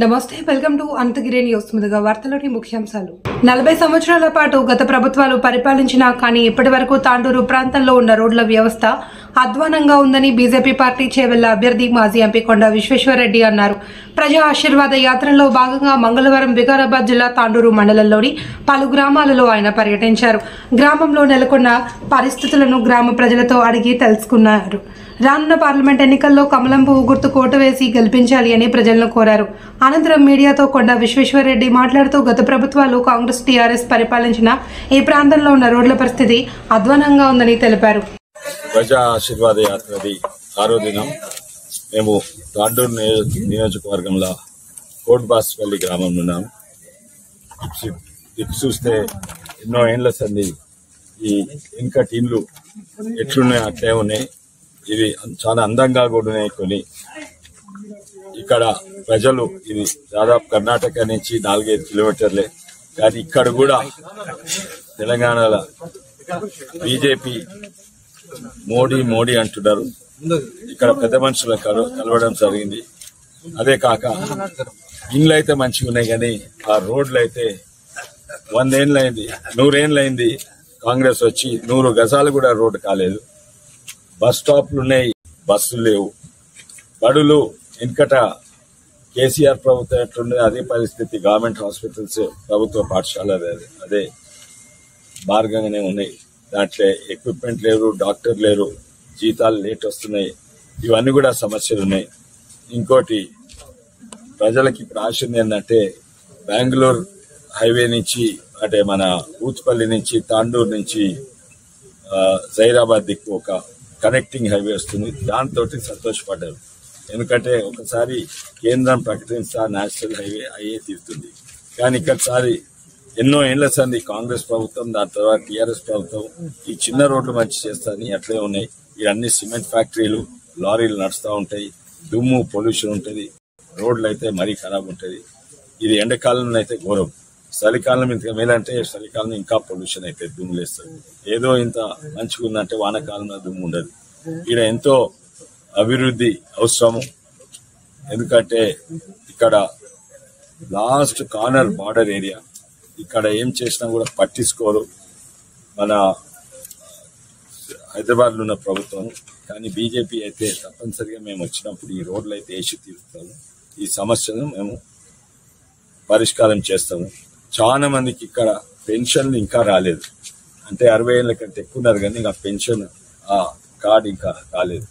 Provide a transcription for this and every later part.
నమస్తే welcome to Anantagiri news. ముందుగా వార్తలోని ముఖ్యాంశాలు. 40 సంవత్సరాల పాటు గత ప్రభుత్వాలు పరిపాలించినా కానీ ఇప్పటి వరకు తాండూరు ప్రాంతంలో ఉన్న రోడ్ల వ్యవస్థ అధ్వానంగా ఉందని బీజేపీ పార్టీ చేవెళ్ల అభ్యర్థి మాజీ ఎంపీ కొండ విశ్వేశ్వరరెడ్డి అన్నారు. ప్రజా ఆశీర్వాద యాత్రలో భాగంగా మంగళవారం వికారాబాద్ జిల్లా తాండూరు మండలంలోని పలు గ్రామాలలో ఆయన పర్యటించారు. గ్రామంలో నెలకొన్న పరిస్థితులను గ్రామ ప్రజలతో అడిగి తెలుసుకున్నారు. రానున్న పార్లమెంట్ ఎన్నికల్లో కమలం పువ్వు గుర్తుకు ఓటు వేసి గెలిపించాలి అని ప్రజలను కోరారు. అనంతరం మీడియాతో కొండ విశ్వేశ్వరరెడ్డి మాట్లాడుతూ గత ప్రభుత్వాలు కాంగ్రెస్ టీఆర్ఎస్ పరిపాలించిన ఈ ప్రాంతంలో ఉన్న రోడ్ల పరిస్థితి అధ్వానంగా ఉందని తెలిపారు. ప్రజా ఆశీర్వాద యాత్రది 6వ దినం మేము తాండూరు నియోజకవర్గంలో కోట్బాస్పల్లి గ్రామంలో ఉన్నాం. ఇటు చూస్తే ఎన్నో ఏండ్ల సంది ఈ ఇంకా టీంలు ఎట్లున్నాయి అట్లే ఉన్నాయి. ఇవి చాలా అందంగా కూడా ఉన్నాయి. కొన్ని ఇక్కడ ప్రజలు ఇది దాదాపు కర్ణాటక నుంచి 4-5 కిలోమీటర్లే. కానీ ఇక్కడ కూడా తెలంగాణలో బీజేపీ మోడీ అంటున్నారు. ఇక్కడ పెద్ద మనుషులు కలవడం జరిగింది. అదే కాక ఇండ్లు అయితే మంచిగా ఉన్నాయి, కానీ ఆ రోడ్లు అయితే 100 ఏళ్ళైంది, 100 ఏళ్ళైంది కాంగ్రెస్ వచ్చి 100 గజాలు కూడా రోడ్డు కాలేదు. బస్ స్టాప్లు ఉన్నాయి, బస్సులు లేవు. బడులు వెనుకట కేసీఆర్ ప్రభుత్వం ఎట్లుండే అదే పరిస్థితి. గవర్నమెంట్ హాస్పిటల్స్, ప్రభుత్వ పాఠశాలలు అదే మార్గంగానే ఉన్నాయి. దాంట్లో ఎక్విప్మెంట్ లేరు, డాక్టర్ లేరు, జీతాలు లేట్ వస్తున్నాయి. ఇవన్నీ కూడా సమస్యలు ఉన్నాయి. ఇంకోటి ప్రజలకి ఇప్పుడు ఆశ ఏంటంటే బెంగళూరు హైవే నుంచి అంటే మన ఊత్పల్లి నుంచి తాండూరు నుంచి జైరాబాద్ దిక్కు ఒక కనెక్టింగ్ హైవే వస్తుంది. దాంతో సంతోషపడ్డారు. ఎందుకంటే ఒకసారి కేంద్రం ప్రకటిస్తా నేషనల్ హైవే అయ్యే తీరుతుంది. కానీ ఇక్కడసారి ఎన్నో ఏళ్ల సంది కాంగ్రెస్ ప్రభుత్వం, దాని తర్వాత టీఆర్ఎస్ ప్రభుత్వం ఈ చిన్న రోడ్లు మంచి చేస్తారని అట్లే ఉన్నాయి. ఇవన్నీ సిమెంట్ ఫ్యాక్టరీలు, లారీలు నడుస్తూ ఉంటాయి, దుమ్ము పొల్యూషన్ ఉంటుంది, రోడ్లు అయితే మరీ ఖరాబ్ ఉంటుంది. ఇది ఎండాకాలంలో అయితే ఘోరం. చలికాలం ఇంత మేలంటే చలికాలం ఇంకా పొల్యూషన్ అయితే దుమ్ము లేస్తుంది. ఏదో ఇంత మంచిగా ఉందంటే వానాకాలంలో దుమ్ము ఉండదు. ఈడ ఎంతో అభివృద్ధి అవసరము. ఎందుకంటే ఇక్కడ లాస్ట్ కార్నర్ బార్డర్ ఏరియా, ఇక్కడ ఏం చేసినా కూడా పట్టించుకోరు మన హైదరాబాద్ లో ఉన్న ప్రభుత్వం. కానీ బీజేపీ అయితే తప్పనిసరిగా మేము వచ్చినప్పుడు ఈ రోడ్లు అయితే వేసి తీరుతాము. ఈ సమస్యను మేము పరిష్కారం చేస్తాము. చాలా మందికి ఇక్కడ పెన్షన్లు ఇంకా రాలేదు. అంటే 60 ఏళ్ళ కంటే ఎక్కువ ఉన్నారు, కానీ ఇంకా పెన్షన్ ఆ కార్డు ఇంకా రాలేదు.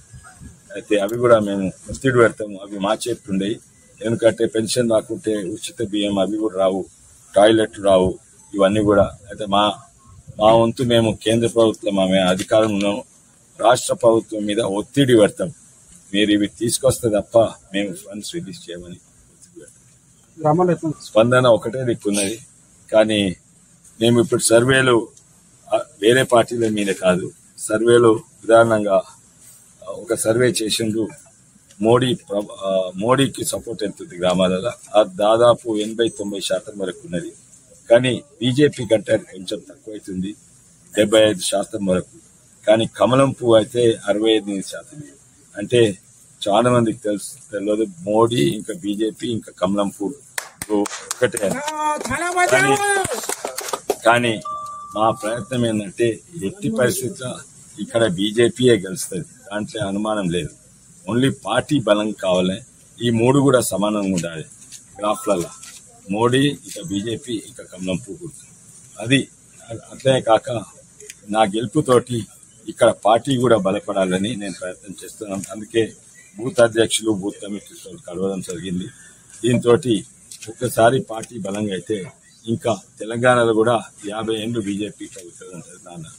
అయితే అవి కూడా మేము ఒత్తిడి పెడతాము. అవి మా చేతుండయి. ఎందుకంటే పెన్షన్ రాకుంటే ఉచిత బియ్యం అవి కూడా రావు, టాయిలెట్లు రావు, ఇవన్నీ కూడా. అయితే మా వంతు మేము కేంద్ర ప్రభుత్వం మేము అధికారం ఉన్నాము. రాష్ట్ర ప్రభుత్వం మీద ఒత్తిడి పెడతాం. మీరు ఇవి తీసుకొస్తే తప్ప మేము ఫండ్స్ రిలీజ్ చేయమని. స్పందన ఒకటే దిక్కున్నది. కానీ మేము ఇప్పుడు సర్వేలు వేరే పార్టీల మీద కాదు, సర్వేలు ఉదాహరణంగా ఒక సర్వే చేసిండ్రు. మోడీకి సపోర్ట్ ఎంతుంది గ్రామాలలో, దాదాపు 80-90% వరకు ఉన్నది. కానీ బీజేపీ కంటే కొంచెం తక్కువైతుంది, 75% వరకు. కానీ కమలం పువ్వు అయితే 65%. అంటే చాలా మందికి తెలియదు మోడీ ఇంకా బీజేపీ ఇంకా కమలం పువ్వు ఒకటే. కానీ మా ప్రయత్నం ఏంటంటే ఎట్టి పరిస్థితుల్లో ఇక్కడ బీజేపీయే గెలుస్తుంది, దాంట్లో అనుమానం లేదు. ఓన్లీ పార్టీ బలం కావాలి. ఈ 3 కూడా సమానంగా ఉండాలి గ్రాఫ్లలో. మోడీ ఇంకా బీజేపీ ఇంకా కమలం పువ్వు. అది అట్లే కాక నా గెలుపుతోటి ఇక్కడ పార్టీ కూడా బలపడాలని నేను ప్రయత్నం చేస్తున్నాను. అందుకే బూత్ అధ్యక్షులు, బూత్ కమిటీతో కలవడం జరిగింది. దీంతో ఒక్కసారి పార్టీ బలంగా అయితే ఇంకా తెలంగాణలో కూడా 50 ఏళ్ళు బీజేపీ ప్రభుత్వం ఉంటుంది.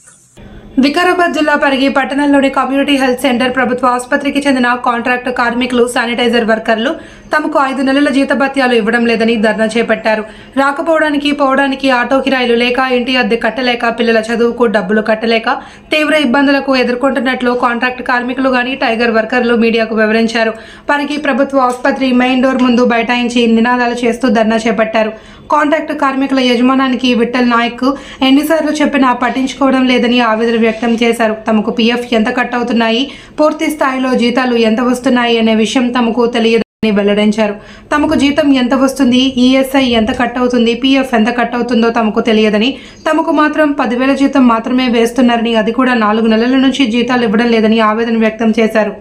వికారాబాద్ జిల్లా పరిగి పట్టణంలోని కమ్యూనిటీ హెల్త్ సెంటర్ ప్రభుత్వ ఆసుపత్రికి చెందిన కాంట్రాక్ట్ కార్మికులు, శానిటైజర్ వర్కర్లు తమకు 5 నెలల జీతభత్యాలు ఇవ్వడం లేదని ధర్నా చేపట్టారు. రాకపోవడానికి పోవడానికి ఆటో కిరాయిలు లేక, ఇంటి అద్దె కట్టలేక, పిల్లల చదువుకు డబ్బులు కట్టలేక తీవ్ర ఇబ్బందులకు ఎదుర్కొంటున్నట్లు కాంట్రాక్ట్ కార్మికులు గాని టైగర్ వర్కర్లు మీడియాకు వివరించారు. పరిగి ప్రభుత్వ ఆసుపత్రి మెయిన్ డోర్ ముందు బైఠాయించి నినాదాలు చేస్తూ ధర్నా చేపట్టారు. కాంట్రాక్ట్ కార్మికుల యజమానానికి విఠల్ నాయక్ ఎన్నిసార్లు చెప్పినా పట్టించుకోవడం లేదని ఆవేదన వ్యక్తం చేశారు. తమకు పీఎఫ్ ఎంత కట్ అవుతున్నాయి, పూర్తి స్థాయిలో జీతాలు ఎంత వస్తున్నాయి అనే విషయం తమకు తెలియదు. వెల్లడించారు. తమకు జీతం ఎంత వస్తుంది, ఈఎస్ఐ ఎంత కట్ అవుతుంది, పీఎఫ్ ఎంత కట్ అవుతుందో తమకు తెలియదని, తమకు మాత్రం 10,000 జీతం మాత్రమే వేస్తున్నారని, అది కూడా 4 నెలల నుంచి జీతాలు ఇవ్వడం లేదని ఆవేదన వ్యక్తం చేశారు.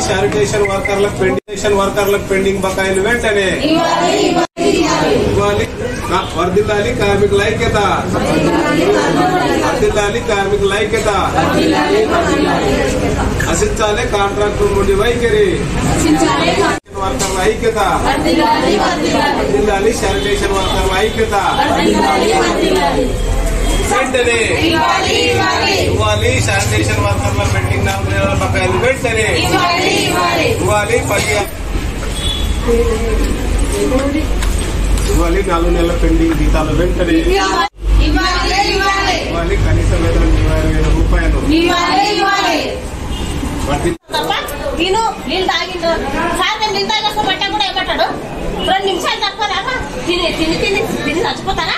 శానిటేషన్ వర్కర్లకు పెండింగ్ బకాయిలు వెంటనే వర్ధిల్లాలి కార్మికుల ఐక్యత, వర్ధిల్లాలి కార్మికుల ఐక్యత, నశించాలి కాంట్రాక్టర్ నుండి వైఖరి, వర్కర్ల ఐక్యత, వర్ధిల్లాలి శానిటేషన్ వర్కర్ల ఐక్యత వెంటనే ఇవ్వాలి, శానిటేషన్ వర్కర్ల పెండింగ్ 4 నెలల బకాయిలు వెంటనే ఇవ్వాలి, 4 నెలల పెండింగ్ జీతాలు వెంటనే ఇవ్వాలి, కనీస వేతనం 20,000 రూపాయలు. నీళ్ళు తాగిండు సార్, మేము నీళ్ళు తాగేస్తే బట్ట కూడా ఏమంటాడు, 2 నిమిషాలు తక్కువ తిని తిని తిని తిని చచ్చిపోతారా?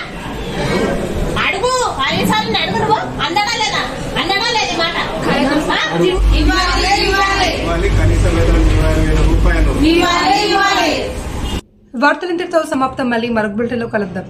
అడుగు 5 సార్లు అడుగు, నువ్వు అందడా లేదా మాట. ఇవ్వాలి, కనీస వేతనం 20,000 రూపాయలు. వార్తలింటితో సమాప్తం. మళ్ళీ మరొక బులెటిన్లో కలుద్దాం.